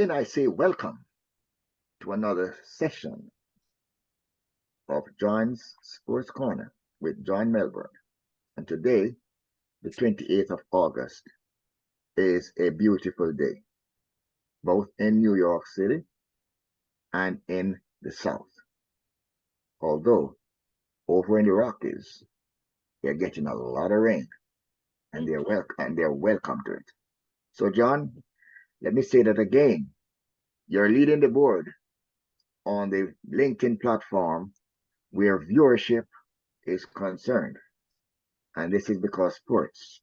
Again, I say welcome to another session of John's Sports Corner with John Melbourne. And today, the 28th of August, is a beautiful day, both in New York City and in the South. Although over in the Rockies, they're getting a lot of rain and they're welcome to it. So, John, let me say that again. You're leading the board on the LinkedIn platform where viewership is concerned. And this is because sports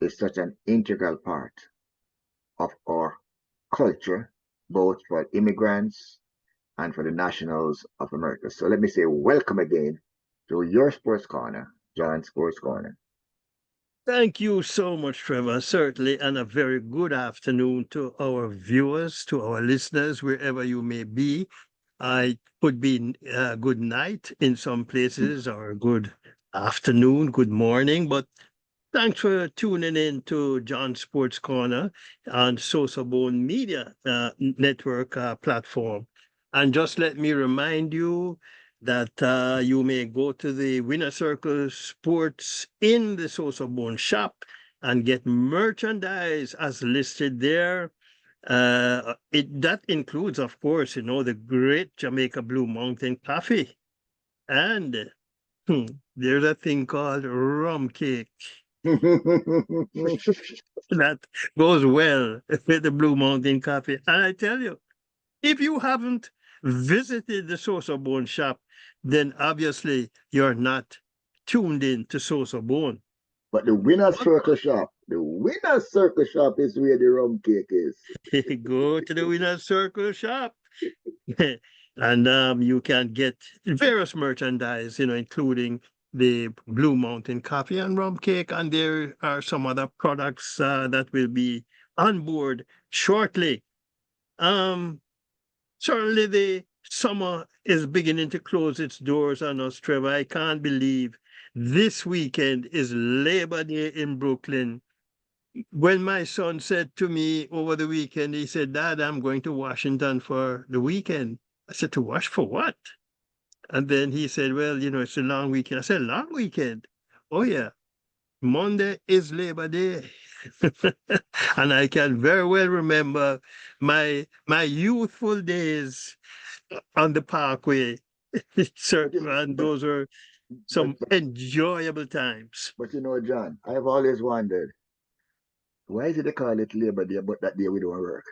is such an integral part of our culture, both for immigrants and for the nationals of America. So let me say welcome again to your Sports Corner, John Sports Corner. Thank you so much, Trevor. Certainly, and a very good afternoon to our viewers, to our listeners, wherever you may be. I could be good night in some places, or good afternoon, good morning, but thanks for tuning in to John Sports Corner on Sosofat Media Network platform. And just let me remind you that you may go to the Winner Circle Sports in the Sosofat shop and get merchandise as listed there. That includes, of course, the great Jamaica Blue Mountain Coffee. And there's a thing called rum cake that goes well with the Blue Mountain Coffee. And I tell you, if you haven't visited the Sosa Bone shop, then obviously you're not tuned in to Sosa Bone. But the Winner's Circle shop is where the rum cake is. Go to the Winner's Circle shop. And you can get various merchandise, including the Blue Mountain Coffee and Rum Cake. And there are some other products that will be on board shortly. Certainly the summer is beginning to close its doors on us, Trevor. I can't believe this weekend is Labor Day in Brooklyn. When my son said to me over the weekend, he said, Dad, I'm going to Washington for the weekend. I said, to wash for what? And then he said, well, it's a long weekend. I said, long weekend? Oh, yeah. Monday is Labor Day. And I can very well remember my youthful days on the Parkway. And those are some enjoyable times. But John, I've always wondered, why is it they call it Labor Day, but that day we don't work?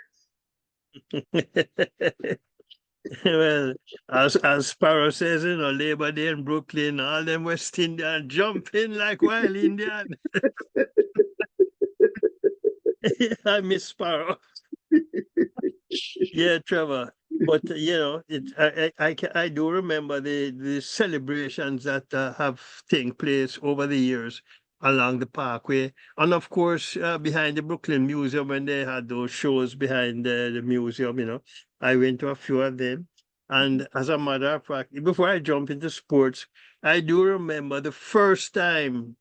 Well, as Sparrow says, Labor Day in Brooklyn, all them West Indian jumping like wild Indian. I miss Sparrow. Yeah, Trevor. But I do remember the celebrations that have taken place over the years along the Parkway, and of course behind the Brooklyn Museum when they had those shows behind the museum. I went to a few of them, and as a matter of fact, before I jump into sports, I do remember the first time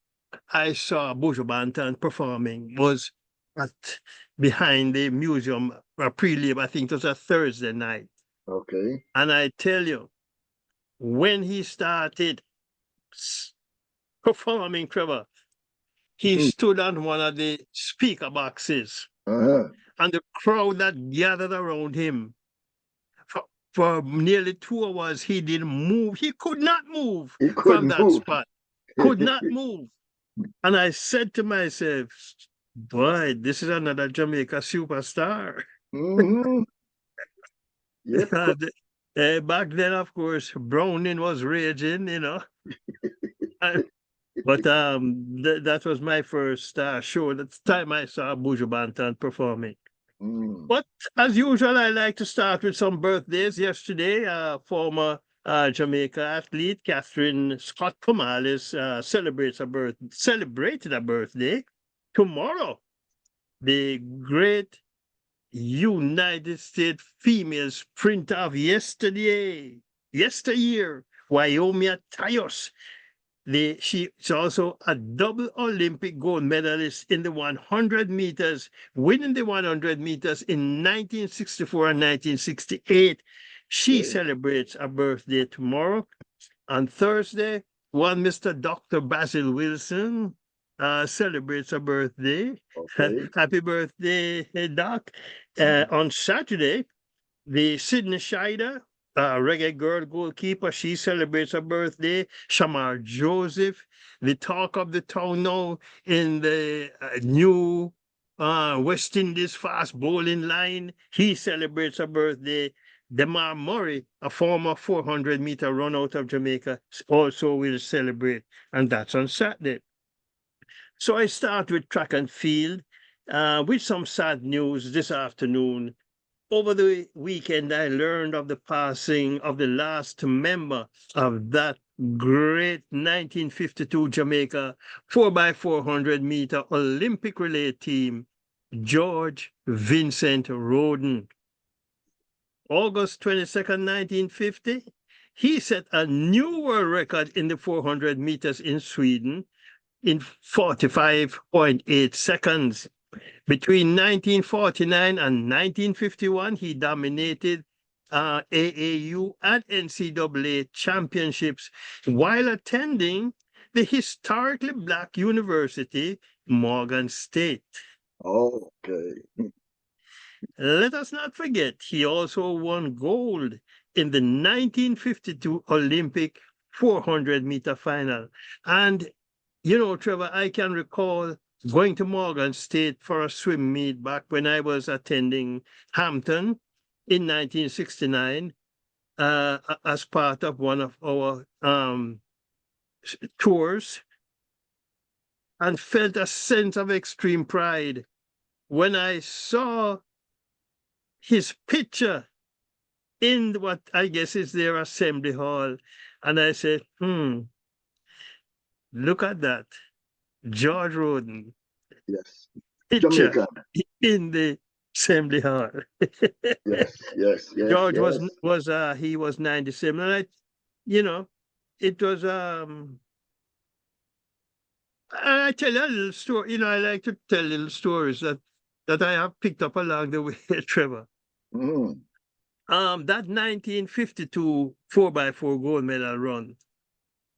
I saw Buju Banton performing was at behind the museum pre-lib. I think it was a Thursday night. Okay. And I tell you, when he started performing, Trevor, he stood on one of the speaker boxes, and the crowd that gathered around him for nearly 2 hours, he didn't move. He could not move from that spot. Could not move. And I said to myself, boy, this is another Jamaica superstar. Yep. Back then, of course, Browning was raging, But that was my first show. That's the time I saw Buju Banton performing. But as usual, I like to start with some birthdays. Yesterday, former Jamaica athlete Catherine Scott Comales celebrated a birthday. Tomorrow, the great United States female sprinter of yesteryear, Wyoming Tyus, She's also a double Olympic gold medalist in the 100 meters, winning the 100 meters in 1964 and 1968. She Okay. celebrates a birthday tomorrow. On Thursday, one Mr. Dr. Basil Wilson celebrates a birthday. Okay. Happy birthday, Doc. Mhm. On Saturday, the Sydney Scheider, reggae girl goalkeeper, she celebrates her birthday. Shamar Joseph, the talk of the town now in the new West Indies fast bowling line, he celebrates her birthday. Demar Murray, a former 400-meter run out of Jamaica, also will celebrate, and that's on Saturday. So I start with track and field with some sad news this afternoon. Over the weekend, I learned of the passing of the last member of that great 1952 Jamaica 4x400-meter Olympic relay team, George Vincent Roden. August 22nd, 1950, he set a new world record in the 400 meters in Sweden in 45.8 seconds. Between 1949 and 1951, he dominated AAU and NCAA championships while attending the historically black university, Morgan State. Okay. Let us not forget, he also won gold in the 1952 Olympic 400-meter final. And, you know, Trevor, I can recall going to Morgan State for a swim meet back when I was attending Hampton in 1969 as part of one of our tours, and felt a sense of extreme pride when I saw his picture in what I guess is their assembly hall. And I said, look at that. George Roden Yes. picture Jamaican. in the assembly hall. Yes. Yes. Yes. George Yes. was he was 97. And you know, it was I tell you a little story. You know, I like to tell little stories that I have picked up along the way, Trevor. Mm. That 1952 4x4 gold medal run.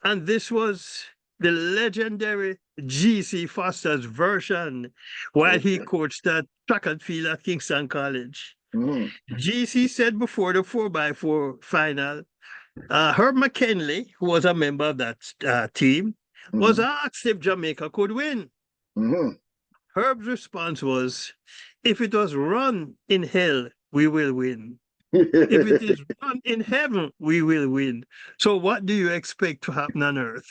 And this was the legendary G.C. Foster's version while he Okay. coached at track and field at Kingston College. Mm. G.C. said before the 4x4 final, Herb McKinley, who was a member of that team, was Mm. asked if Jamaica could win. Mm. Herb's response was, if it was run in hell, we will win. If it is run in heaven, we will win. So what do you expect to happen on earth?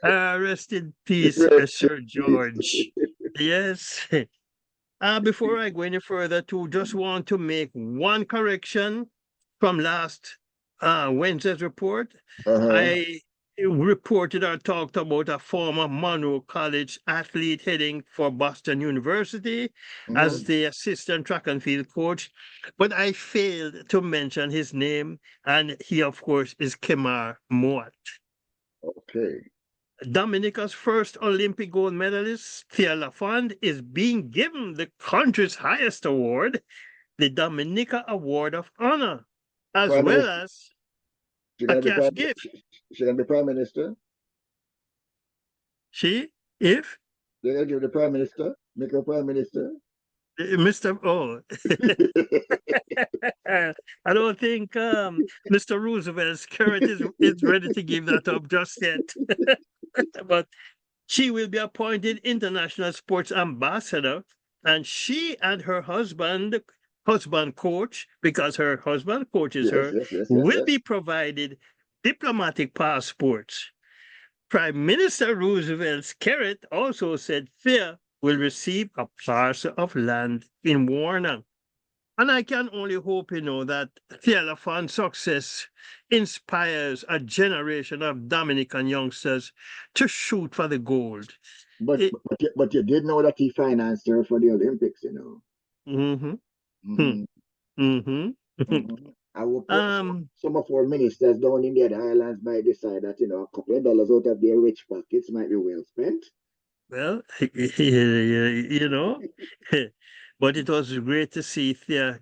Rest in peace, Sir George. Yes. Before I go any further, too, just want to make one correction from last Wednesday's report. Uh-huh. I reported or talked about a former Monroe College athlete heading for Boston University as Mm. the assistant track and field coach, but I failed to mention his name, and he, of course, is Kemar Moat. Okay. Dominica's first Olympic gold medalist, Thea Lafond, is being given the country's highest award, the Dominica Award of Honor, as Prime well Minister. as She a gonna be cash prime. gift. She gonna be prime minister. If They're gonna give the prime minister. Make her prime minister. Mr. Oh, I don't think Mr. Roosevelt's current is ready to give that up just yet. But she will be appointed international sports ambassador, and she and her husband coach, because her husband coaches Yes. her, Yes. Yes. Yes. will be Yes. provided diplomatic passports. Prime Minister Roosevelt's carrot also said Thea will receive a parcel of land in Warner. And I can only hope, that Thea Lafon's success inspires a generation of Dominican youngsters to shoot for the gold. But It, but you did know that he financed her for the Olympics. You know. mm-hmm, Mm-hmm. mm-hmm. Mm-hmm. I hope Um, some of our ministers down in the other islands might decide that, a couple of dollars out of their rich pockets might be well spent. well, you know, but it was great to see Thea.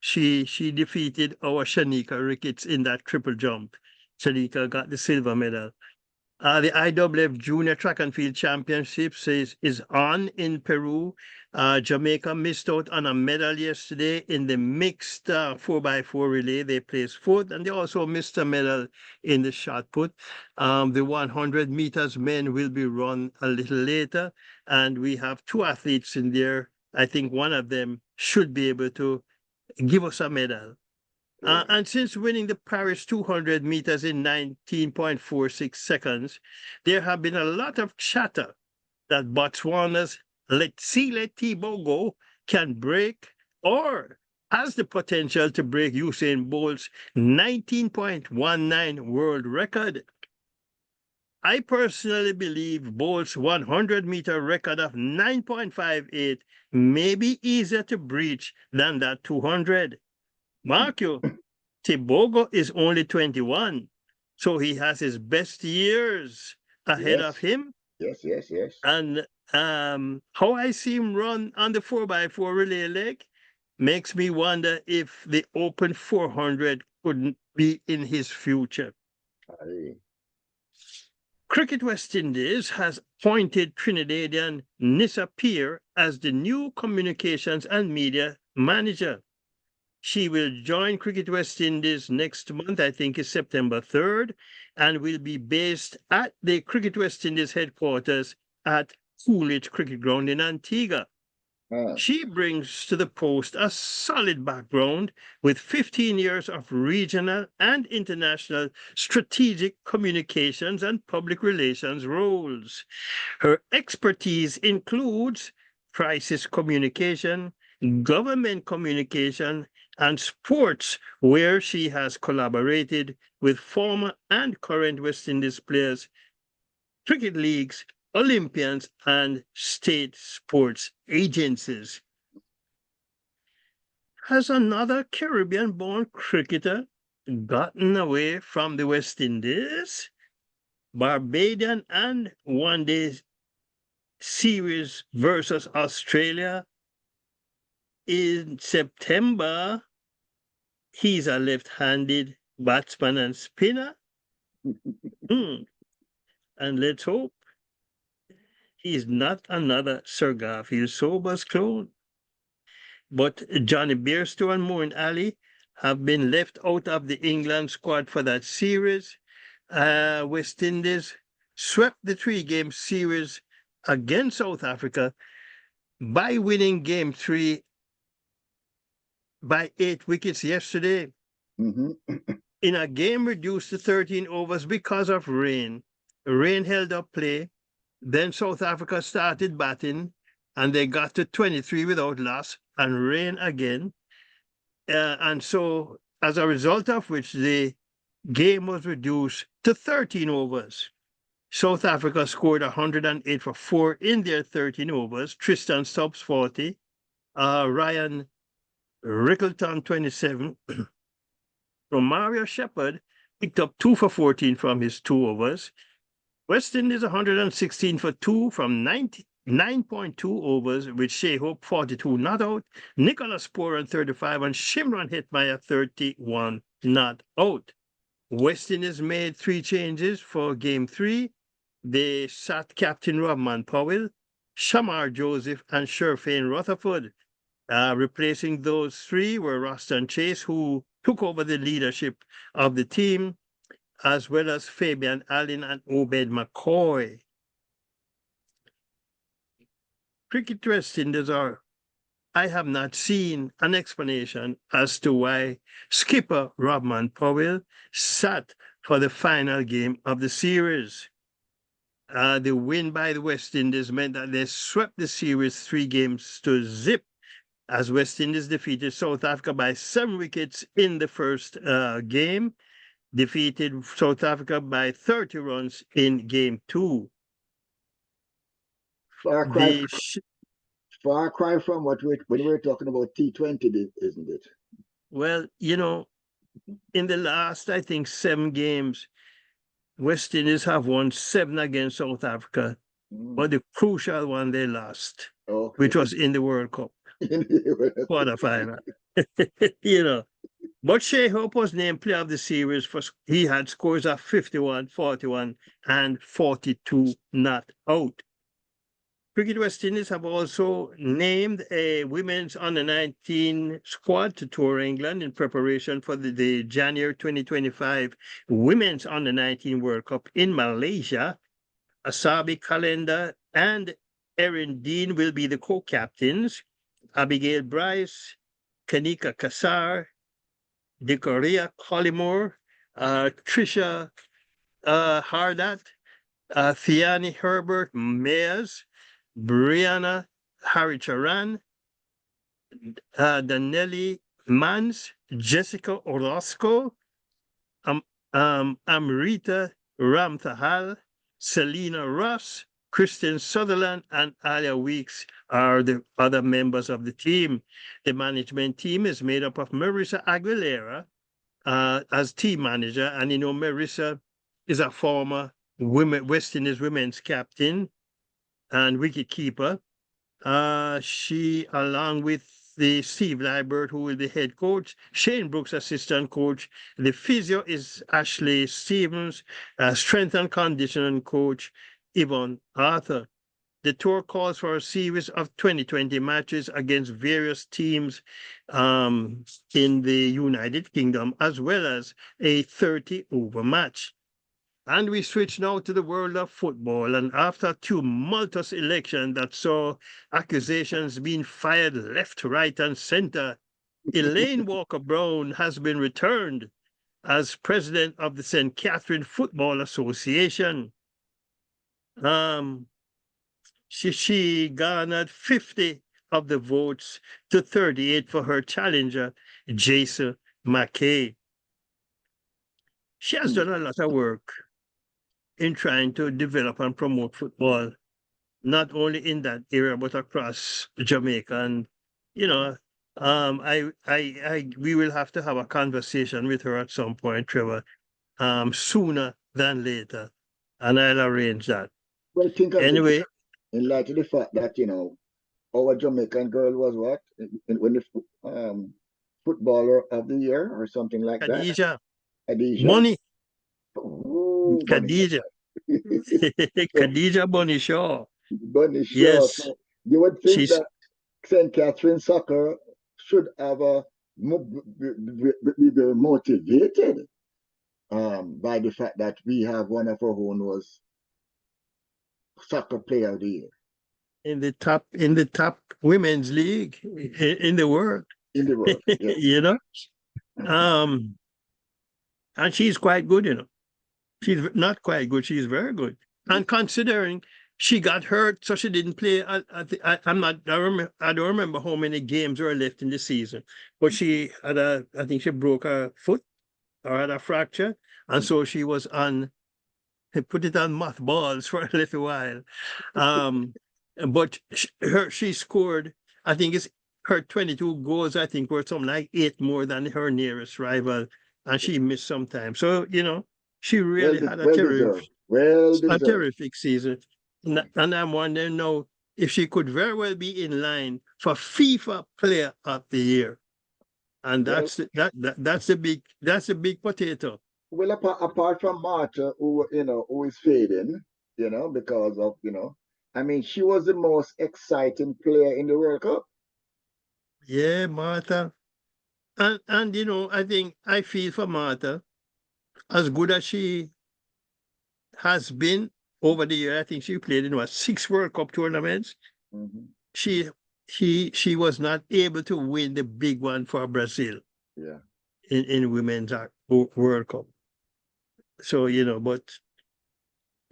She defeated our Shanika Ricketts in that triple jump. Shanika got the silver medal. The IWF Junior Track and Field Championships is on in Peru. Jamaica missed out on a medal yesterday in the mixed 4x4 relay. They placed fourth, and they also missed a medal in the shot put. The 100 meters men will be run a little later, and we have two athletes in there. I think one of them should be able to give us a medal. And since winning the Paris 200 meters in 19.46 seconds, there have been a lot of chatter that Botswana's Letsile Tibogo can break or has the potential to break Usain Bolt's 19.19 world record. I personally believe Bolt's 100-meter record of 9.58 may be easier to breach than that 200. Mark you, Tibogo is only 21, so he has his best years ahead of Yes, him. yes, yes, yes. And how I see him run on the 4x4 relay leg makes me wonder if the Open 400 couldn't be in his future. Aye. Cricket West Indies has appointed Trinidadian Nissa Peer as the new communications and media manager. She will join Cricket West Indies next month, I think is September 3rd, and will be based at the Cricket West Indies headquarters at Coolidge Cricket Ground in Antigua. Ah, She brings to the post a solid background with 15 years of regional and international strategic communications and public relations roles. Her expertise includes crisis communication, government communication, and sports, where she has collaborated with former and current West Indies players, cricket leagues, Olympians, and state sports agencies. Has another Caribbean born cricketer gotten away from the West Indies? Barbadian and one day series versus Australia in September. He's a left-handed batsman and spinner. And let's hope he's not another Sir Garfield Sobers clone. But Johnny Bairstow and Moeen Ali have been left out of the England squad for that series. West Indies swept the three-game series against South Africa by winning game 3 by 8 wickets yesterday. In a game reduced to 13 overs because of rain. Rain held up play. Then South Africa started batting, and they got to 23 without loss, and rain again. And so, as a result of which, the game was reduced to 13 overs. South Africa scored 108 for 4 in their 13 overs. Tristan Stubbs 40, Ryan Rickleton 27. From Mario Shepard picked up 2 for 14 from his 2 overs. West Indies 116 for 2 from 9.2 overs, with Shea Hope 42 not out, Nicholas Poran 35, and Shimron Hetmeyer 31 not out. West Indies made 3 changes for game 3. They sat Captain Robman Powell, Shamar Joseph, and Sherfane Rutherford. Replacing those 3 were Roston Chase, who took over the leadership of the team, as well as Fabian Allen and Obed McCoy. Cricket West Indies I have not seen an explanation as to why skipper Robman Powell sat for the final game of the series. The win by the West Indies meant that they swept the series 3 games to zip, as West Indies defeated South Africa by 7 wickets in the first game, defeated South Africa by 30 runs in game 2. Far cry from when we were talking about T20, isn't it? Well, in the last, I think, 7 games, West Indies have won 7 against South Africa, but the crucial one they lost, Okay. which was in the World Cup quarterfinal. But Shea Hope was named player of the series he had scores of 51, 41, and 42 not out. Cricket West Indies have also named a women's under-19 squad to tour England in preparation for the January 2025 Women's Under-19 World Cup in Malaysia. Asabi Kalenda and Erin Dean will be the co-captains. Abigail Bryce, Kanika Kassar, Dikoria Collymore, Trisha Hardat, Thiani Herbert Mayers, Brianna Haricharan, Danelli Mans, Jessica Orozco, Amrita Ramthahal, Selena Ross, Kristen Sutherland, and Alia Weeks are the other members of the team. The management team is made up of Marissa Aguilera as team manager. And, Marissa is a former West Indies women's captain and wicketkeeper. She, along with the Steve Liebert, who will be head coach, Shane Brooks, assistant coach. The physio is Ashley Stevens, strength and conditioning coach, Yvonne Arthur. The tour calls for a series of 2020 matches against various teams in the United Kingdom, as well as a 30-over match. And we switch now to the world of football. And after a tumultuous election that saw accusations being fired left, right, and center, Elaine Walker-Brown has been returned as president of the St. Catherine Football Association. She garnered 50 of the votes to 38 for her challenger, Jason McKay. She has done a lot of work in trying to develop and promote football, not only in that area, but across Jamaica. And, we will have to have a conversation with her at some point, Trevor, sooner than later. And I'll arrange that. Well, think of Anyway. it in light of the fact that, our Jamaican girl was what? When the footballer of the year or something like Khadija. that. Khadija. Money. Oh, Khadija. Khadija Bonnie Shaw. Bonnie Shaw. Yes. So you would think that St. Catherine soccer should have be motivated by the fact that we have one of our own was soccer player of the year. In the top women's league in the world. In the world, yeah. And she's quite good, She's not quite good, she's very good. And considering she got hurt, so she didn't play. I don't remember how many games were left in the season, but she had I think she broke her foot or had a fracture, and so she was put it on mothballs for a little while. But she scored, I think it's her 22 goals, I think, were something like 8 more than her nearest rival, and she missed some time. So, she really had a terrific season. And I'm wondering now if she could very well be in line for FIFA Player of the Year. And that's the big potato. Well, apart from Marta, who is fading, because of, I mean, she was the most exciting player in the World Cup. Yeah, Marta. And I think I feel for Marta, as good as she has been over the year. I think she played in 6 World Cup tournaments. Mm-hmm. She was not able to win the big one for Brazil. Yeah. In women's World Cup. So, but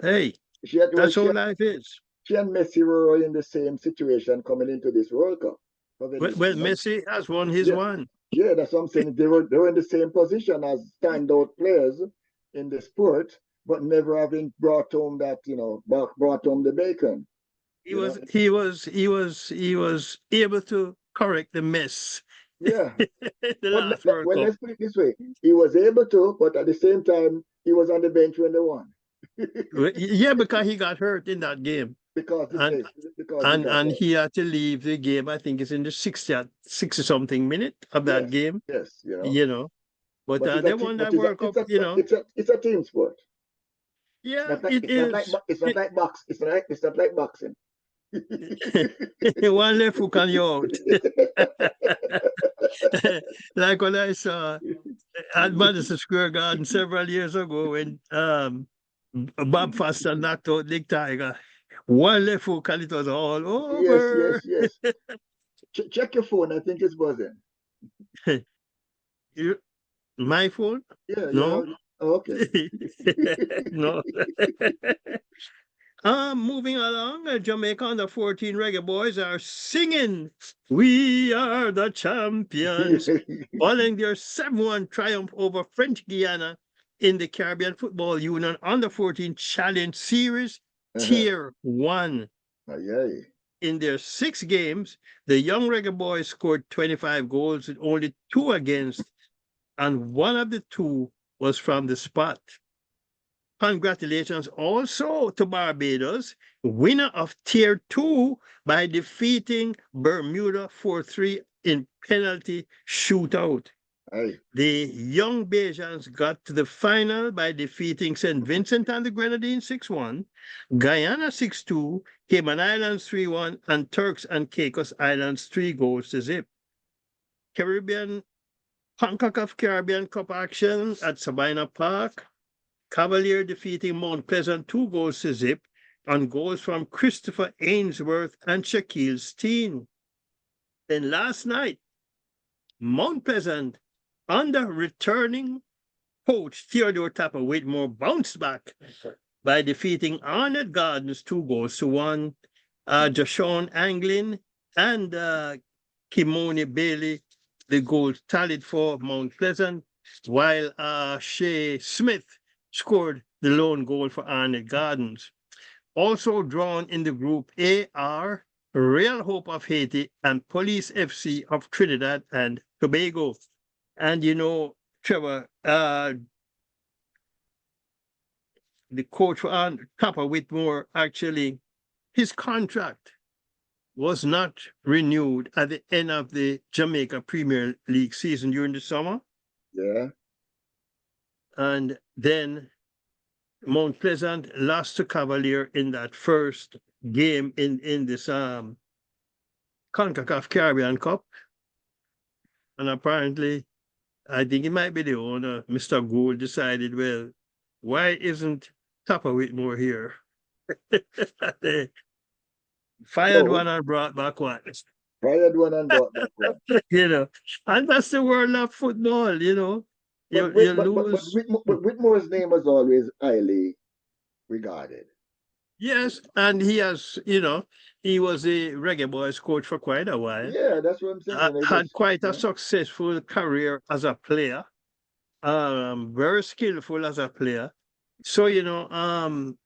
hey, that's how life is. She and Messi were in the same situation coming into this World Cup. Well, Messi has won his one. Yeah, that's what I'm saying. They were in the same position as standout players in the sport, but never having brought home that, brought home the bacon. He was able to correct the mess Yeah. The But last World well, Cup. let's put it this way: he was able to, but at the same time, he was on the bench when they won. Yeah, because he got hurt in that game. because he, And eh, because he got hurt. he had to leave the game. I think it's in the 60 something minute of that Yes, game, yes, you know. But but they won that World Cup, it's a team sport. Yeah, it It's not like is. it's not like box. It's not like boxing. One left hook and you're out. Like when I saw at Madison Square Garden several years ago when Bob Foster knocked out Nick Tiger. One left hook and it was all Yes, over. yes, yes. Check your phone. I think it's buzzing. You- My phone? Yeah, No. okay. No. Moving along, Jamaica under 14 reggae boys are singing "We Are the Champions" following their 7-1 triumph over French Guiana in the Caribbean Football Union under 14 Challenge Series Uh-huh. Tier 1. Aye, In their 6 games, the young reggae boys scored 25 goals with only 2 against, and one of the 2 was from the spot. Congratulations also to Barbados, winner of Tier 2 by defeating Bermuda 4-3 in penalty shootout. aye. The young Bajans got to the final by defeating St. Vincent and the Grenadines 6-1, Guyana 6-2, Cayman Islands 3-1, and Turks and Caicos Islands 3-0. Caribbean CONCACAF Caribbean Cup action at Sabina Park. Cavalier defeating Mount Pleasant 2-0 on goals from Christopher Ainsworth and Shaquille Steen. Then last night, Mount Pleasant, under returning coach Theodore Tapper Whitmore, bounced back by defeating Arnett Gardens 2-1. Jashon Anglin and Kimoni Bailey, the goals tallied for Mount Pleasant, while Shea Smith scored the lone goal for Arnett Gardens. Also drawn in the Group A are Real Hope of Haiti and Police FC of Trinidad and Tobago. And Trevor, the coach for Tapper Whitmore, actually, his contract was not renewed at the end of the Jamaica Premier League season during the summer. Yeah. And then Mount Pleasant lost to Cavalier in that first game in this CONCACAF Caribbean Cup. And apparently, I think it might be the owner, Mr. Gould, decided, well, why isn't Tapper Whitmore here? They fired So one and brought back one. fired one and brought back one. And that's the world of football. But You but lose. Whitmore's name was always highly regarded. Yes, and he was a reggae boys coach for quite a while. Yeah, that's what I'm saying. It Had was, quite a successful career as a player. Very skillful as a player. So, and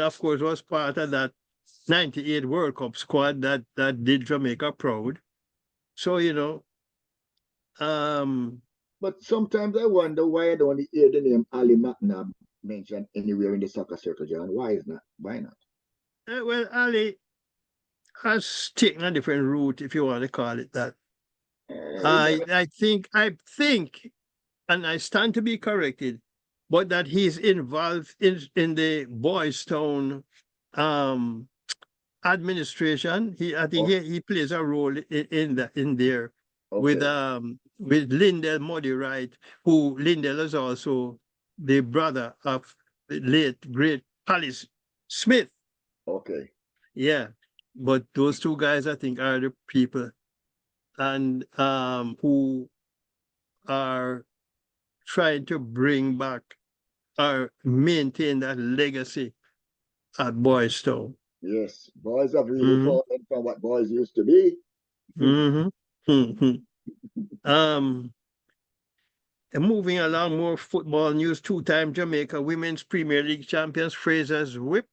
of course was part of that 98 World Cup squad that did Jamaica proud. So, um, but sometimes I wonder why I don't hear the name Ali McNabb mentioned anywhere in the soccer circle, John. Why is not? Why not? well, Ali has taken a different route, if you want to call it that. He I never, I think, and I stand to be corrected, but that he's involved in the Boys Town um administration. I think oh, he plays a role in there okay, with Lindell Muddy Wright, who Lindell is also the brother of the late great Palace Smith. okay. Yeah. But those 2 guys I think are the people and who are trying to bring back or maintain that legacy at Boys Town. Yes, boys have really Mm-hmm. fallen from what boys used to be. Mm-hmm. Mm-hmm. Um, and moving along, more football news. 2-time Jamaica Women's Premier League champions Fraser's Whip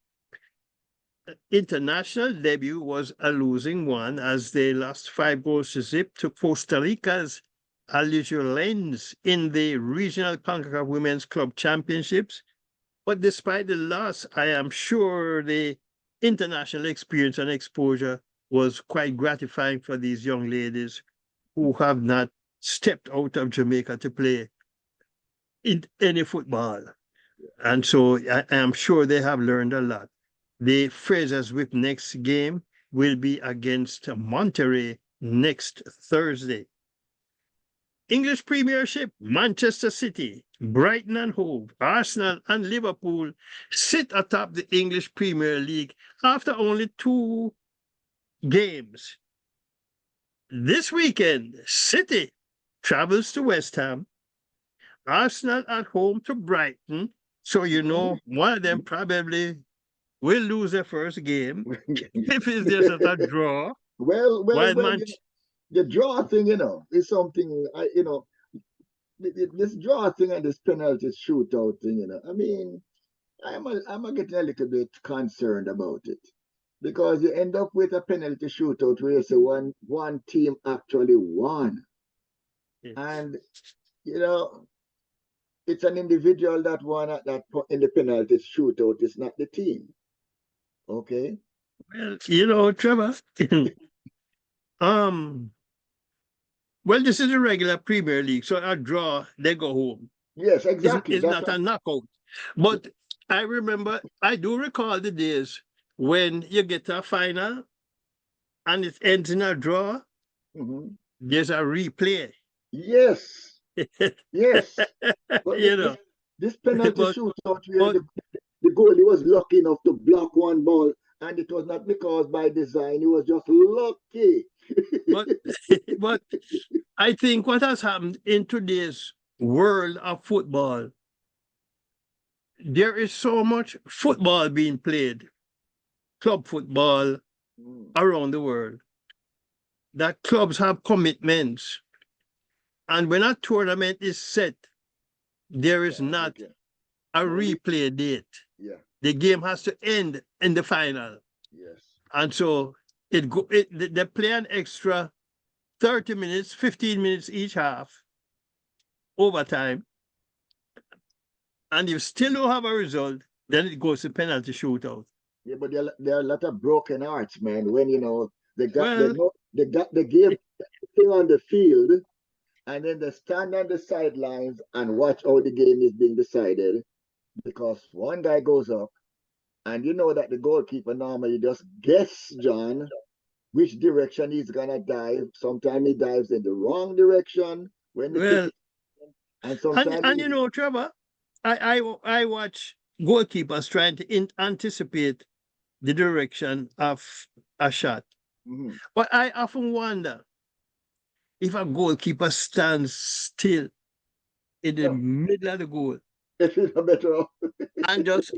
international debut was a losing one as they lost 5-0 to Costa Rica's Alumni in the Regional CONCACAF Women's Club Championships. But despite the loss, I am sure the international experience and exposure was quite gratifying for these young ladies who have not stepped out of Jamaica to play in any football. And so I am sure they have learned a lot. The Fraser's Whip next game will be against Monterey next Thursday. English Premiership, Manchester City, Brighton and Hove, Arsenal and Liverpool sit atop the English Premier League after only 2 games. This weekend, City travels to West Ham, Arsenal at home to Brighton. So you know one of them probably will lose their first game if it's just a draw. Well, While the draw thing, is something this draw thing and this penalty shootout thing, I mean, I'm getting a little bit concerned about it because you end up with a penalty shootout where you say one team actually won, and it's an individual that won at that point in the penalty shootout. It's not the team. Okay. Well, Trevor. Well, this is a regular Premier League, so a draw, they go home. Yes, exactly. It's not a knockout. But I do recall the days when you get to a final and it ends in a draw, there's a replay. Yes. Yes. But this penalty shootout where the goalie was lucky enough to block one ball, and it was not because by design, he was just lucky. but I think what has happened in today's world of football, there is so much football being played, club football around the world, that clubs have commitments. And when a tournament is set, there is not a replay date. Yeah. The game has to end in the final. Yes. And so they play an extra 30 minutes, 15 minutes each half, overtime. And you still don't have a result, then it goes to penalty shootout. Yeah, but there are a lot of broken hearts, man. When they got the game thing on the field, and then they stand on the sidelines and watch how the game is being decided, because one guy goes up, and you know that the goalkeeper normally just guess, John, which direction he's gonna dive. Sometimes he dives in the wrong direction and sometimes Trevor, I watch goalkeepers trying to anticipate the direction of a shot. But I often wonder if a goalkeeper stands still in the middle of the goal and just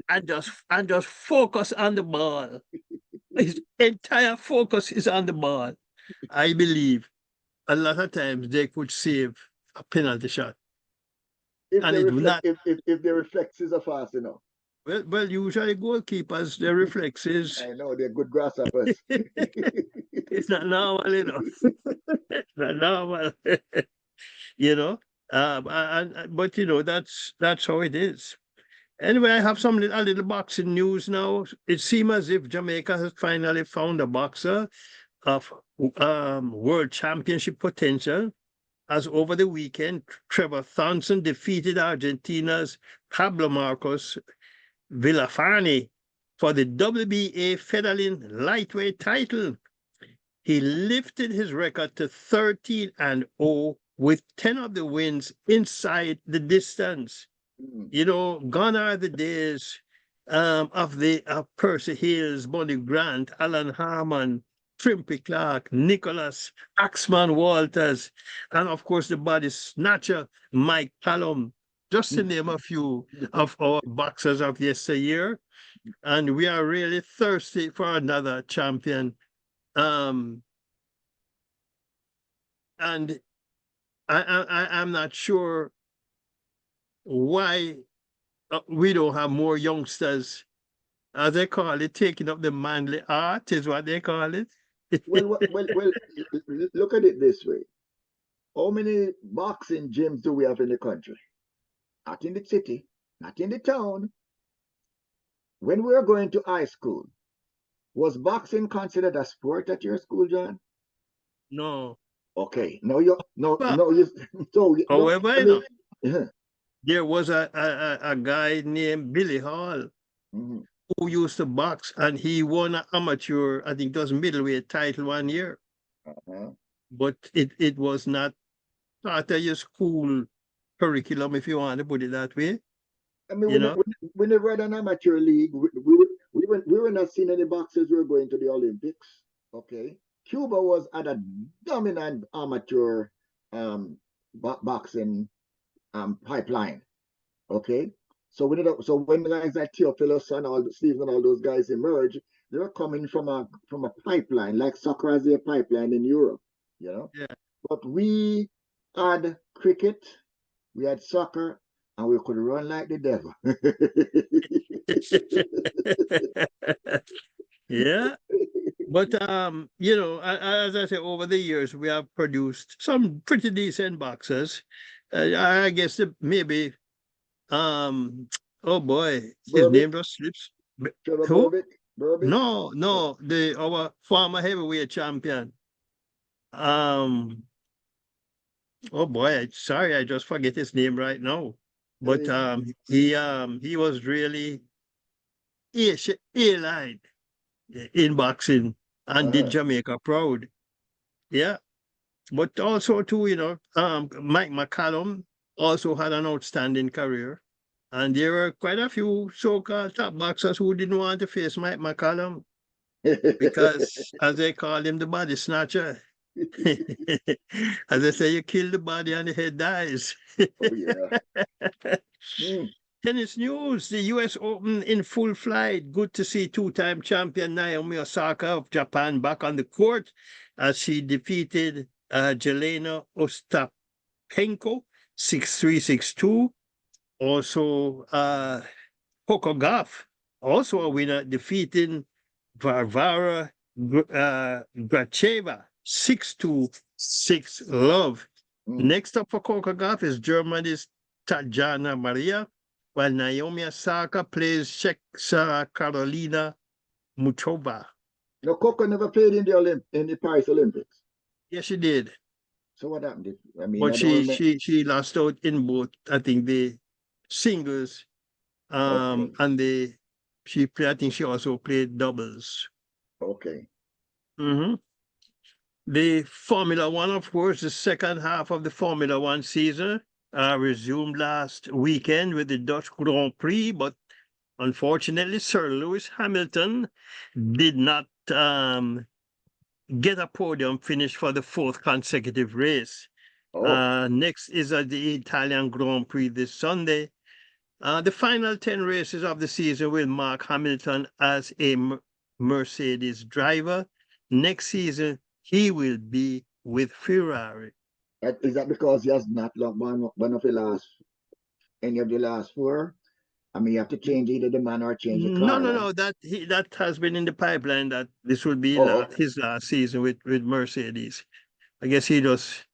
focus on the ball. His entire focus is on the ball. I believe a lot of times they could save a penalty shot. If the reflexes are fast enough. Well, usually goalkeepers, their reflexes. I know, they're good grasshoppers. It's not normal, It's not normal. But that's how it is. Anyway, I have a little boxing news now. It seems as if Jamaica has finally found a boxer of world championship potential, as over the weekend, Trevor Thompson defeated Argentina's Pablo Marcos Villafani for the WBA featherweight lightweight title. He lifted his record to 13-0 with 10 of the wins inside the distance. Gone are the days of Percy Hills, Bonnie Grant, Alan Harmon, Trimpy Clark, Nicholas, Axman Walters, and of course the body snatcher, Mike Callum, just to name a few of our boxers of yesteryear. And we are really thirsty for another champion. And I'm not sure why we don't have more youngsters, as they call it, taking up the manly art, is what they call it. well, look at it this way. how many boxing gyms do we have in the country? Not in the city, not in the town. When we were going to high school, was boxing considered a sport at your school, John? No. Okay, no, you no But no you so no. however, I you mean, know, uh-huh, there was a guy named Billy Hall mhm, who used to box, and he won an amateur, I think it was middleweight title one year, uh-huh. but it was not part of your school curriculum, if you want to put it that way, I mean, you know. we never had an amateur league. We were not seeing any boxers who were going to the Olympics. Okay, Cuba was at a dominant amateur boxing pipeline. Okay, so when guys like Theophilus and all Steve and all those guys emerged, they were coming from a pipeline like soccer has a pipeline in Europe. You know, Yeah. but we had cricket, we had soccer, and we could run like the devil. Yeah. But you know, as I say, over the years we have produced some pretty decent boxers. I guess maybe um oh boy, his Berbick, name just slips. Trevor Who? Berbick. No, no, the our former heavyweight champion. Um, oh boy, sorry, I just forget his name right now. But Hey, he was really A-line in boxing and did uh-huh. Jamaica proud. Yeah. But also too, you know, Mike McCallum also had an outstanding career. And there were quite a few so-called top boxers who didn't want to face Mike McCallum because, as they call him, the body snatcher. As I say, you kill the body and the head dies. Oh yeah. Mm. Tennis news, the US Open in full flight. Good to see two-time champion Naomi Osaka of Japan back on the court as she defeated Jelena Ostapenko 6-3, 6-2. Also, Coco Gauff, also a winner, defeating Varvara Gracheva 6-2, 6-love. Mm. Next up for Coco Gauff is Germany's Tatjana Maria, while Naomi Osaka plays Czech Carolina Muchova. No, Coco never played in the Paris Olympics. Yes, she did, So what happened? I mean, but I don't remember. she lost out in both. I think the singles, Okay, and the she play, I think she also played doubles. okay. Mhm. The Formula One, of course, the second half of the Formula One season resumed last weekend with the Dutch Grand Prix, but unfortunately, Sir Lewis Hamilton did not get a podium finish for the fourth consecutive race. Oh, Next is the Italian Grand Prix this Sunday. The final 10 races of the season will mark Hamilton as a Mercedes driver. Next season, he will be with Ferrari. is that because he has not lost one of the last any of the last four? I mean, you have to change either the man or change the No, car, no, right? no. That has been in the pipeline. That this will be Oh, okay. his last season with Mercedes. I guess he just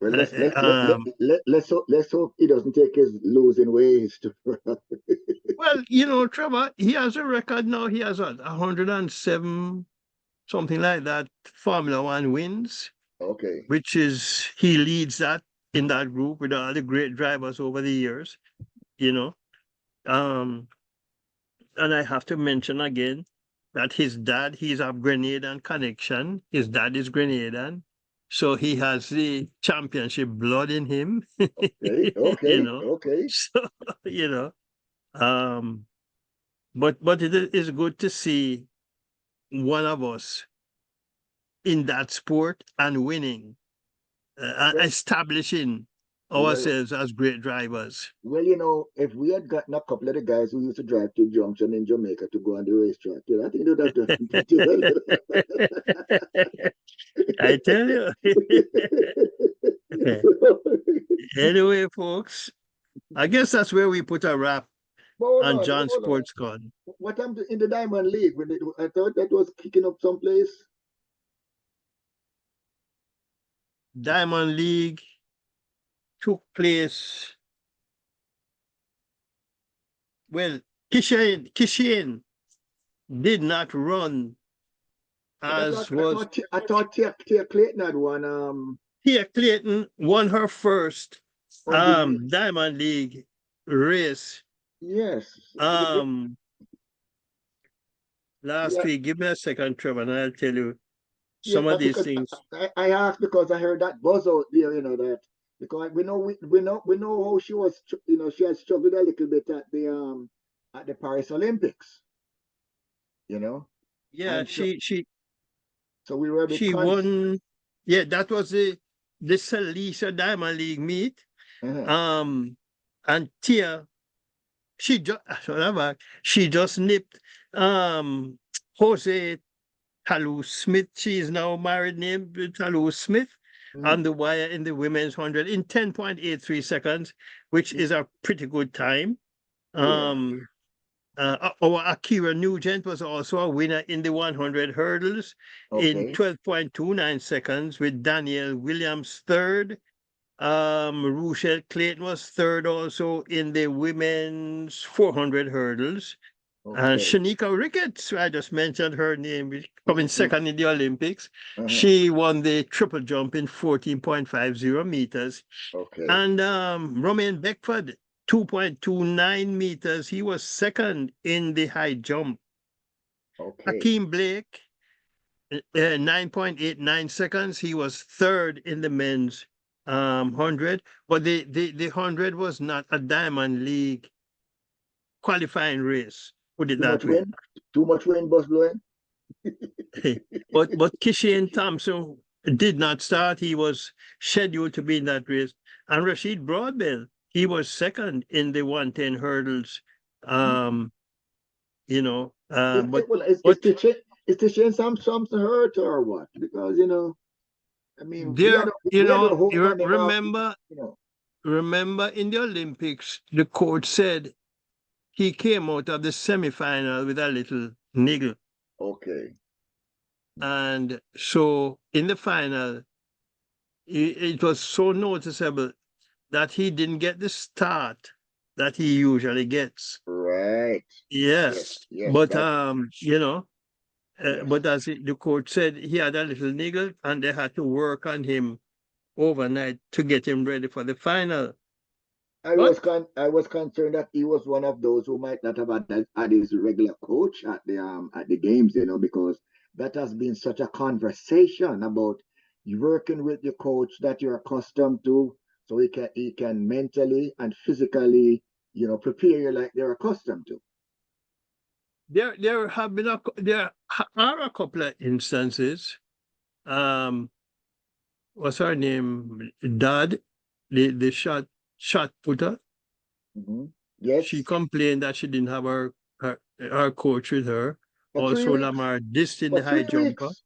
Well, uh, let's hope he doesn't take his losing ways to. well, you know, Trevor, he has a record now. He has 107, something like that, Formula One wins, Okay. which is he leads that in that group with all the great drivers over the years, you know. Um, and I have to mention again that his dad, he's of Grenadian connection. His dad is Grenadian. So he has the championship blood in him, Okay. you Okay. know. Okay. So, you know, um, but it is good to see one of us in that sport and winning, Well, establishing well, ourselves as great drivers. well. If we had gotten a couple of the guys who used to drive to Junction in Jamaica to go on the racetrack, I think they'd have done pretty I tell you. Anyway, folks, I guess that's where we put a wrap Hold on on, John hold on. Sports Con. What happened in the Diamond League? I thought that was kicking up someplace. Diamond League. took place. Well, Kishin did not run But as was. I thought Tia Clayton had one Tia Clayton won her first on the Diamond League race yes. last Yeah, week. Give me a second, Trevor, and I'll tell you yeah, some of these because things. I asked because I heard that buzz out there, that because we know how she was, she had struggled a little bit at the Paris Olympics, you know, Yeah, and so we were a bit she won. Yeah, that was the Celicia Diamond League meet. uh-huh. Um, and Tia, she just nipped Jose Talu Smith. She is now married named Talu Smith Mm-hmm. on the wire in the women's 100 in 10.83 seconds, which is a pretty good time. Yeah. Um, our Akira Nugent was also a winner in the 100 hurdles in Okay. 12.29 seconds, with Daniel Williams third. Rochelle Clayton was third also in the women's 400 hurdles. Okay. Shanika Ricketts, I just mentioned her name, coming Mm-hmm. second in the Olympics. Uh-huh. She won the triple jump in 14.50 meters. Okay. And Romain Beckford, 2.29 meters. He was second in the high jump. Okay. Hakeem Blake, 9.89 seconds. He was third in the men's 100. But the 100 was not a Diamond League qualifying race, put it Too that much way. wind? Too much wind, bus blowing? But Kishian Thompson did not start. He was scheduled to be in that race. And Rashid Broadbell, he was second in the 110 hurdles. Um, but Well, but is the chain something hurt or what? Because I mean, there, we had a hope on him after, remember you know. remember in the Olympics, the coach said he came out of the semifinal with a little niggle. Okay. And so in the final, it was so noticeable that he didn't get the start that he usually gets. Right. Yeah. Yes. Yes. But That. Yes. but as the coach said, he had a little niggle and they had to work on him overnight to get him ready for the final. But I was concerned that he was one of those who might not have had his regular coach at the games, because that has been such a conversation about you working with your coach that you're accustomed to, so he can mentally and physically, prepare you like they're accustomed to. there are a couple of instances. Um, what's her name? Dad, the shot putter. Hmm. She Yes, complained that she didn't have her coach with her. for three Also, weeks. Lamar Distin, For the high three jumper, weeks.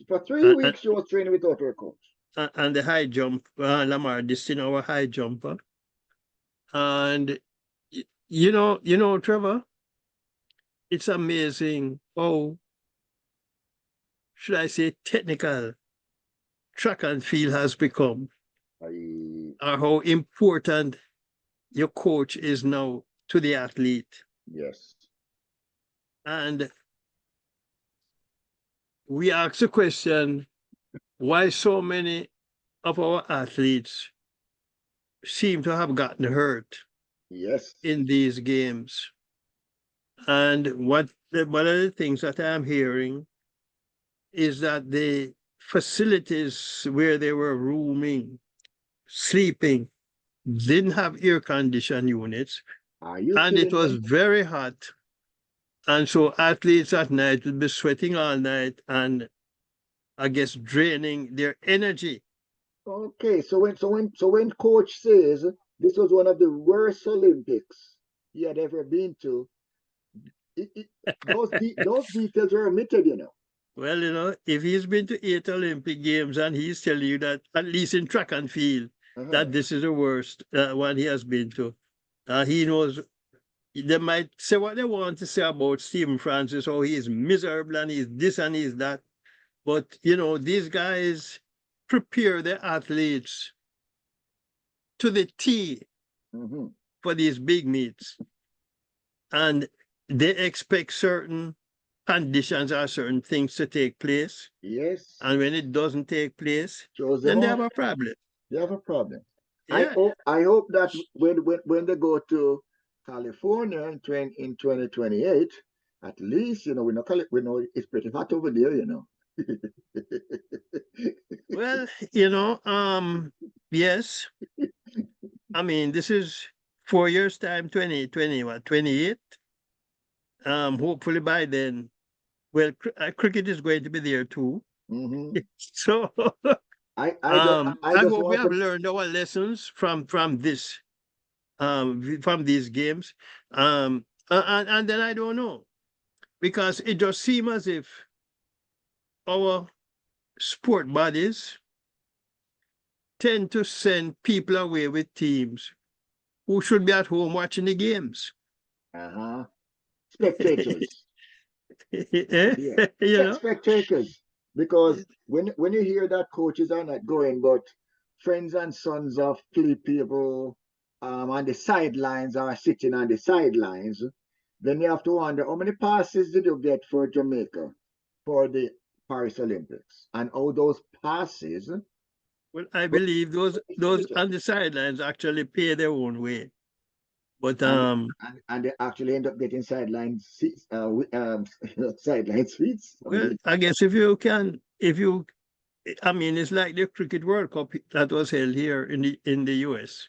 For three and, and, weeks, she was training without her coach. and the high jump, Lamar Distin, our high jumper. And Trevor, it's amazing how, should I say, technical track and field has become, I or how important your coach is now to the athlete. Yes. And we ask the question, why so many of our athletes seem to have gotten hurt Yes. in these games? And one of the things that I'm hearing is that the facilities where they were rooming, sleeping, didn't have air conditioned units, Are you and it kidding was me? very hot. And so athletes at night would be sweating all night and, I guess, draining their energy. Okay, so when coach says this was one of the worst Olympics he had ever been to, those details are omitted. Well, if he's been to 8 Olympic Games and he's telling you that, at least in track and field, Uh-huh. that this is the worst one he has been to, he knows. They might say what they want to say about Stephen Francis, oh, he is miserable and he's this and he's that. But, these guys prepare their athletes to the T Mm-hmm. for these big meets. And they expect certain conditions or certain things to take place. Yes. And when it doesn't take place, Shows them then they have off. a problem. They have a problem. Yeah. I hope that when they go to California in 2028, at least we know it's pretty hot over there, you know. Well, yes. I mean, this is 4 years time, 2020, what, 28? Hopefully by then, well, cricket is going to be there too. Hmm. So, I I just hope we want have to. learned our lessons from this, from these games. And then I don't know, because it just seems as if our sport bodies tend to send people away with teams who should be at home watching the games. Uh-huh. Spectators. Eh? Yeah. You know? Spectators. Because when you hear that coaches are not going, but friends and sons of play people on the sidelines are sitting on the sidelines, then you have to wonder how many passes did you get for Jamaica for the Paris Olympics? And all those passes Well, I go believe to those distributors. on the sidelines actually pay their own way. But And, and they actually end up getting sideline seats, sideline seats. I well, mean, I guess I mean, it's like the Cricket World Cup that was held here in the US.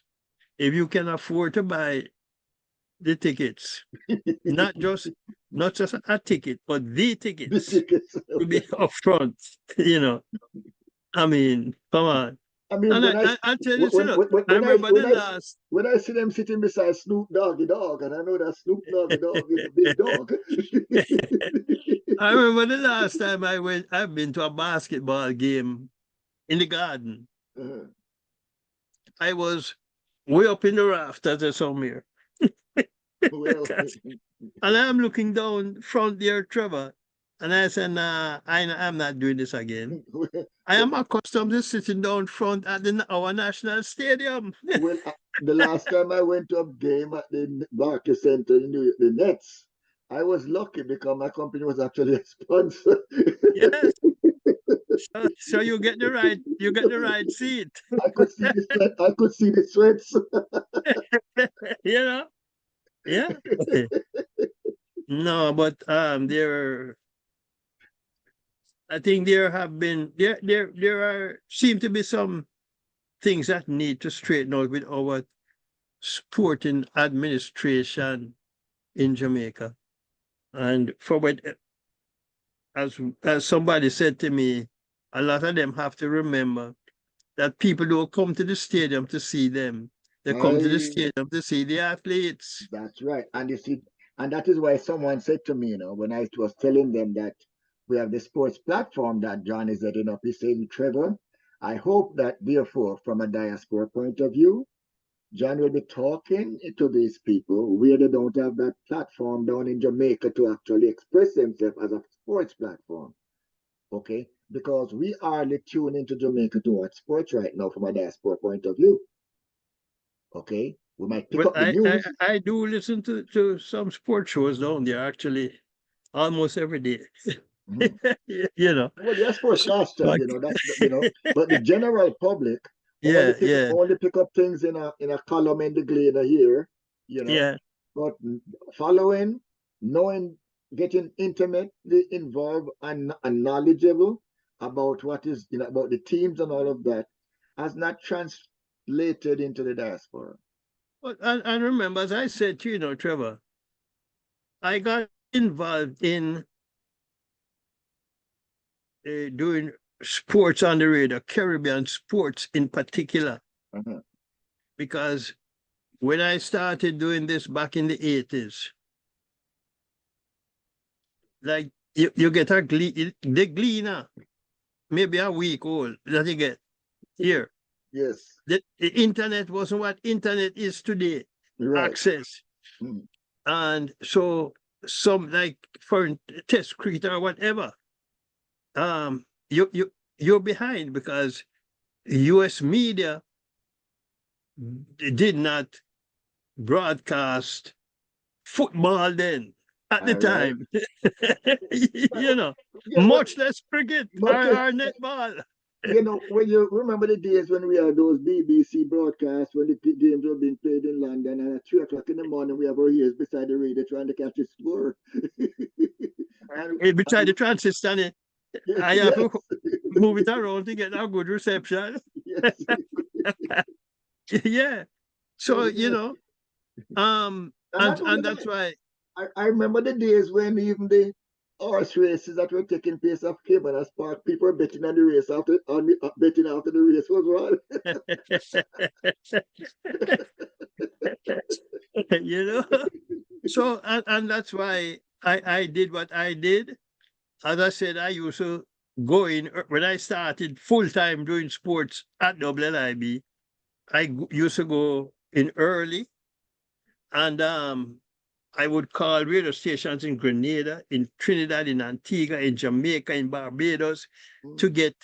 If you can afford to buy the tickets, not just not just a ticket, but the the tickets tickets. to be upfront, you know. I mean, come on. I mean, And I tell you, look, I when I remember the when I last when I see them sitting beside Snoop Doggy Dog, and I know that Snoop Doggy Dog is a big dog. I remember the last time I've been to a basketball game in the garden. Uh, I was way up in the rafters or somewhere. well, And I'm looking down front there, Trevor. And I said, nah, I'm not doing this again. I am accustomed to sitting down front at our national stadium. well, the last time I went to a game at the Barclays Center in New York, the Nets, I was lucky because my company was actually a sponsor. Yes. So you get the right seat. I could see the sweat. I could see the sweats. You know? Yeah. No, but I think there are seem to be some things that need to straighten out with our sporting administration in Jamaica. And for what, as somebody said to me, a lot of them have to remember that people don't come to the stadium to see them. They come to the I stadium to see the athletes. That's right. And you see, and that is why someone said to me, when I was telling them that we have the sports platform that John is setting up, he's saying, Trevor, I hope that therefore, from a diaspora point of view, John will be talking to these people where they don't have that platform down in Jamaica to actually express themselves as a sports platform. Okay? Because we are tuned into Jamaica to watch sports right now from a diaspora point of view. Okay? We might pick Well, up the news. I do listen to some sports shows down there actually almost every day. Mhm. You know. Well, yes, So, sportscasters, like, but the general public yeah, yeah, only pick up things in a column in the Gleaner here, you know. yeah. But following, knowing, getting intimately involved and knowledgeable about what is, about the teams and all of that, has not translated into the diaspora. But and remember, as I said to you, Trevor, I got involved in doing sports on the radio, Caribbean sports in particular, Uh-huh. because when I started doing this back in the 80s, like you get the Gleaner, maybe a week old that you get here. Yes, The internet wasn't what internet is today, right. access. Mm. And so some like for test cricket or whatever, um, you're behind because US media did not broadcast football then at the All right. time. But, yeah, but Much less cricket much or netball. when you remember the days when we had those BBC broadcasts when the games were being played in London, and at 3 o'clock in the morning we have our ears beside the radio trying to catch the score. and, Beside the transistor, I have yes, to move it around to get a good reception. yes. Yeah. So, So yes, and not only and that's that, why. I remember the days when even the horse races that were taking place off Caymanas Park, people were betting on the race after betting after the race was won. You know. So and that's why I did what I did. As I said, I used to go in when I started full time doing sports at WLIB. Used to go in early, and I would call radio stations in Grenada, in Trinidad, in Antigua, in Jamaica, in Barbados, to get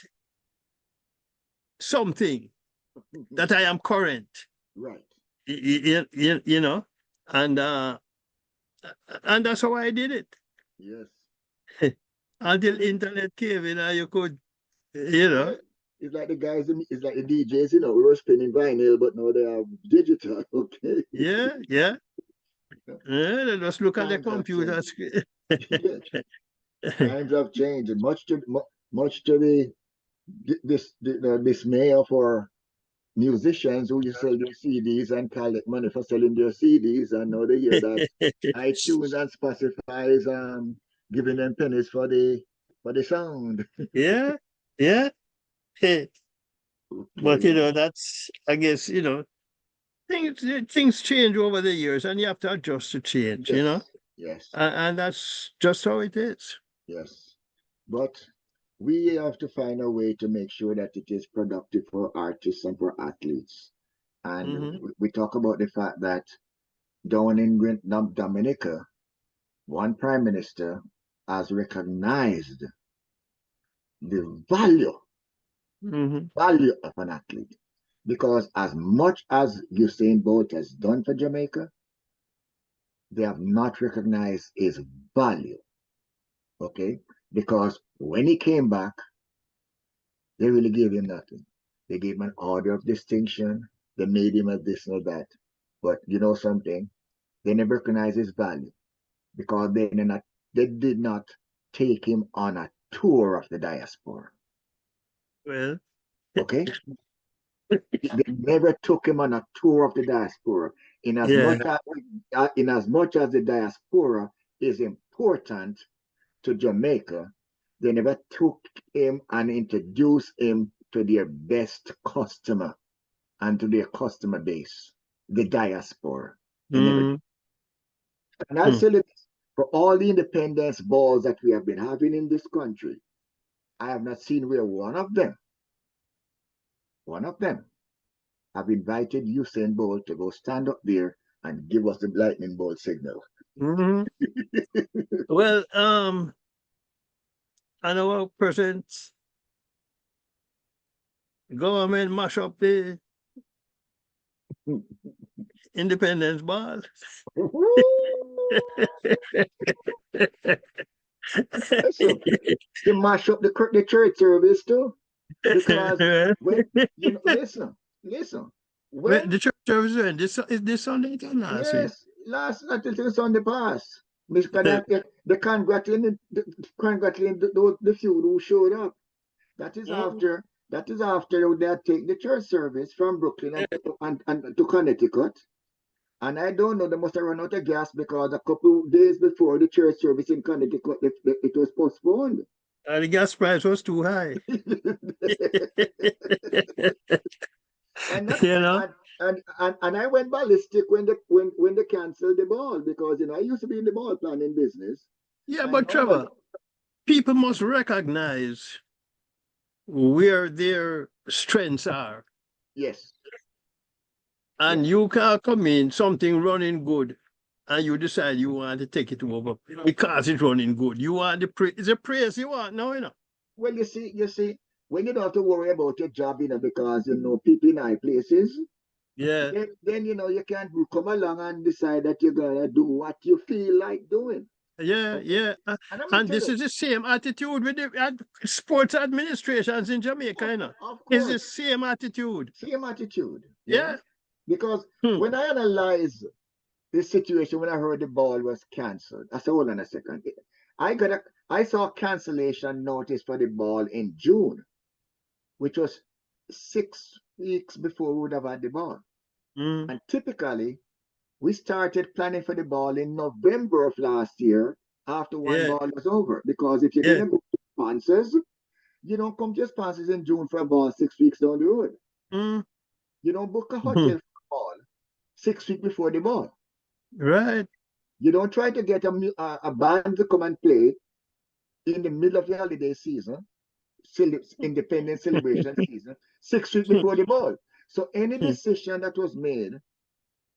something that I am current. Right. You know, and that's how I did it. Yes. Until internet came in, and you could, you know. Yeah. It's like the guys, it's like the DJs, who were spinning vinyl, but now they are digital. Okay. Yeah, yeah. Yeah, they just look at the Times have computer changed. screen. Yes. Times have changed, and much to the dismay of our musicians who used to sell their CDs and collect money for selling their CDs, and now they hear that iTunes and Spotify is giving them pennies for the sound. Yeah, yeah. Hey, but Okay. that's, I guess, things change over the years, and you have to adjust to change. Yes. Yes. And that's just how it is. Yes. But we have to find a way to make sure that it is productive for artists and for athletes. And Hmm. we talk about the fact that down in Dominica, one prime minister has recognized the Hmm. value of an athlete. Because as much as Usain Bolt has done for Jamaica, they have not recognized his value. Okay? Because when he came back, they really gave him nothing. They gave him an order of distinction. They made him a this or that. But you know something? They never recognized his value because they did not take him on a tour of the diaspora. Well, Okay? They never took him on a tour of the diaspora. In as yeah. much as the diaspora is important to Jamaica, they never took him and introduced him to their best customer and to their customer base, the diaspora. They never. Mm. And I'll say it, for all the independence balls that we have been having in this country, I have not seen where one of them have invited Usain Bolt to go stand up there and give us the lightning bolt signal. Hmm. Well, I know our present government mash up the independence ball. Listen, they mash up the church service too, because when listen, Well, when the church service is this Sunday or last week? yes, last not until Sunday past, Mr. The congratulating the few who showed up. That is Mm. after they take the church service from Brooklyn and to Connecticut. And I don't know, they must have run out of gas because a couple of days before the church service in Connecticut, it was postponed. The gas price was too high. and that You know? and I went ballistic when they canceled the ball because I used to be in the ball planning business. Yeah, And but Trevor, people must recognize where their strengths are. yes, And yes. you can't come in something running good and you decide you want to take it over because it's running good. You want it's a praise you want now. Well, you see, when you don't have to worry about your job, because people in high places, Yeah. Then you know you can't come along and decide that you're gonna do what you feel like doing. Yeah, Okay, yeah. and I'm gonna And tell this you, is the same attitude with the sports administrations in Jamaica, you know. of It's the course, same attitude. same attitude, Yeah. because Hmm. when I analyze this situation, when I heard the ball was cancelled, I said, hold on a second. I saw a cancellation notice for the ball in June, which was 6 weeks before we would have had the ball. Mm. And typically, we started planning for the ball in November of last year after one Yeah, ball was over. Because if you're going yeah. to book sponsors, you don't come to sponsors in June for a ball 6 weeks down the road. Mm. You don't book a Mhm. hotel for a ball 6 weeks before the ball. Right. You don't try to get a band to come and play in the middle of the holiday season, independent celebration season, 6 weeks before the ball. So any decision that was made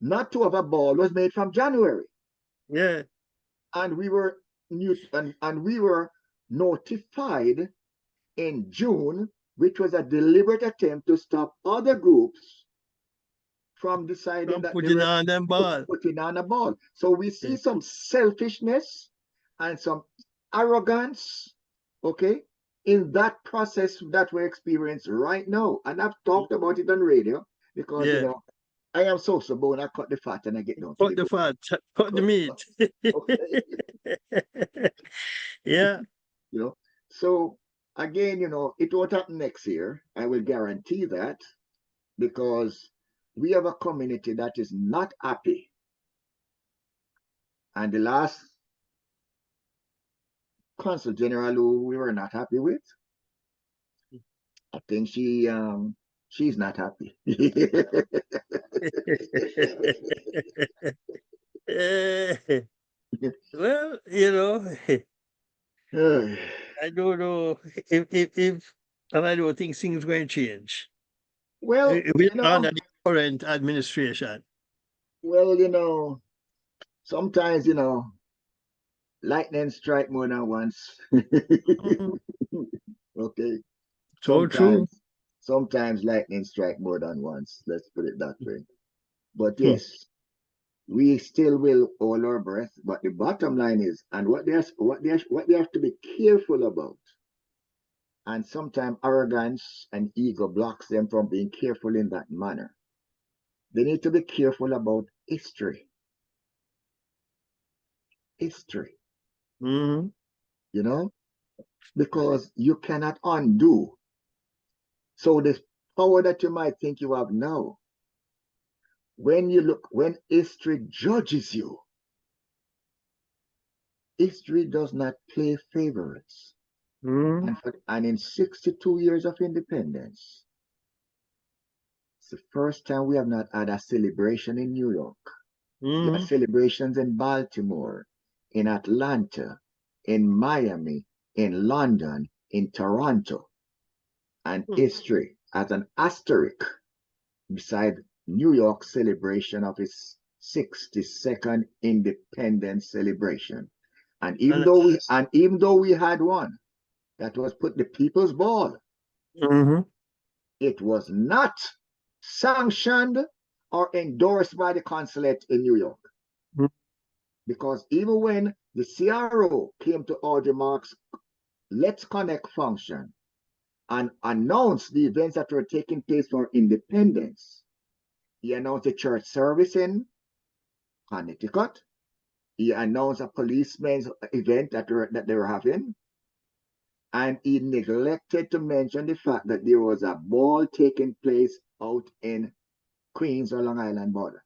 not to have a ball was made from January. Yeah. And we were and we were notified in June, which was a deliberate attempt to stop other groups from deciding From that they putting were on them ball. putting on a ball. So we Yeah. see some selfishness and some arrogance, okay, in that process that we experience right now. And I've talked about it on radio because, Yeah. I am so bone. I cut the fat and I get down to Cut the the bone. fat, cut the Cut the meat. fat. Okay. Yeah. you know. So again, it won't happen next year. I will guarantee that because we have a community that is not happy. And the last consul general who we were not happy with, I think she's not happy. Well, I don't know and I don't think things going to change well, with under the current administration. well, sometimes lightning strike more than once. Mhm. Okay. So true. Sometimes lightning strike more than once. Let's put it that way. But Hmm. yes, we still will hold our breath. But the bottom line is, and what they have to be careful about, and sometimes arrogance and ego blocks them from being careful in that manner. They need to be careful about history. History, Mhm. you know, because you cannot undo. So the power that you might think you have now, when history judges you, history does not play favorites. Mhm. And in 62 years of independence, it's the first time we have not had a celebration in New York. We had Mhm. celebrations in Baltimore, in Atlanta, in Miami, in London, in Toronto, and Hmm. history as an asterisk beside New York's celebration of its 62nd independence celebration. And even And though we had one that was put the people's ball, mhm. it was not sanctioned or endorsed by the consulate in New York. Mhm. Because even when the CRO came to Audrey Marks' Let's Connect function and announced the events that were taking place for independence, he announced a church service in Connecticut. He announced a policeman's event that they were having. And he neglected to mention the fact that there was a ball taking place out in Queens or Long Island border.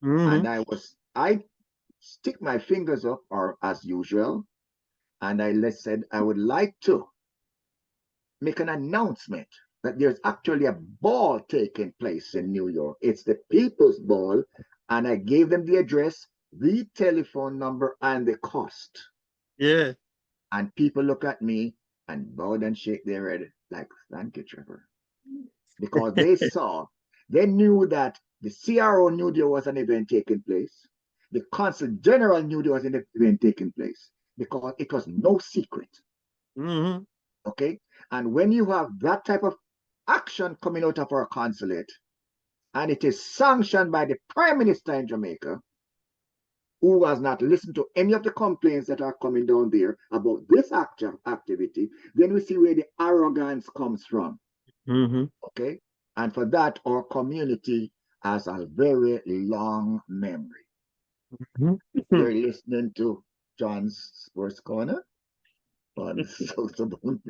And Mhm. I stick my fingers up, or as usual, and I said I would like to make an announcement that there's actually a ball taking place in New York. It's the People's Ball, and I gave them the address, the telephone number, and the cost. Yeah. And people look at me and bowed and shake their head like, thank you, Trevor. Because they knew that the CRO knew there was an event taking place. The consul general knew there was an event taking place because it was no secret. Mhm. Okay. And when you have that type of action coming out of our consulate, and it is sanctioned by the Prime Minister in Jamaica, who has not listened to any of the complaints that are coming down there about this activity, then we see where the arrogance comes from. Okay? And for that, our community has a very long memory. You're listening to John's Sports Corner on Sosofat.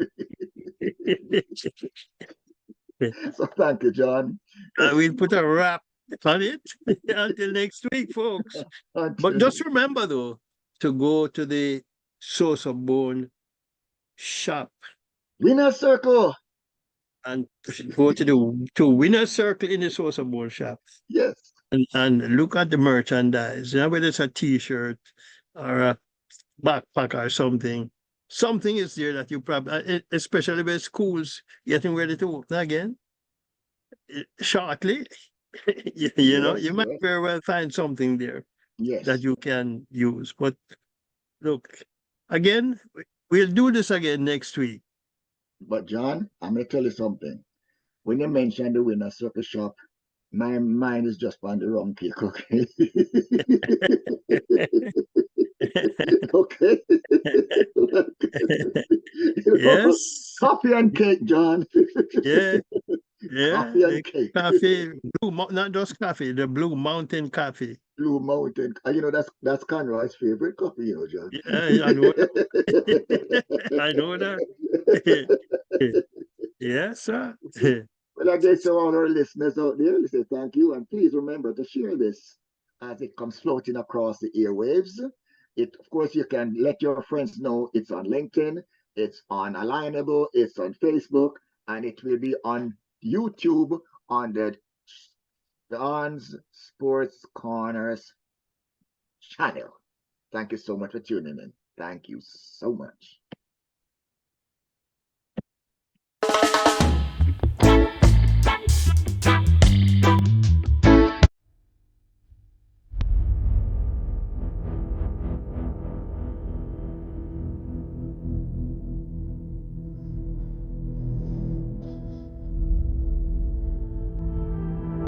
So thank you, John. We'll put a wrap on it until next week, folks. But just remember, though, to go to the Source of Bone shop Winner Circle. and go to Winner Circle in the Source of Bone shop. Yes. And look at the merchandise. You know, whether it's a T-shirt or a backpack or something. Something is there that you probably, especially with schools getting ready to open again shortly. You know, you might very well find something there that you can use. But look, again, we'll do this again next week. But John, I'm going to tell you something. When you mention the Winner Circle shop, my mind is just on the wrong cake, okay? Okay. Yes. Coffee and cake, John. Yeah. Yeah. Coffee and cake. Coffee, not just coffee, the Blue Mountain coffee. Blue Mountain. You know, that's Conroy's favorite coffee, you know, John. Yeah, I know that. I know that. Yes, sir. Well, I guess to all our listeners out there, we say thank you. And please remember to share this as it comes floating across the airwaves. Of course, you can let your friends know it's on LinkedIn, it's on Alignable, it's on Facebook, and it will be on YouTube on the Don's Sports Corners channel. Thank you so much for tuning in. Thank you so much.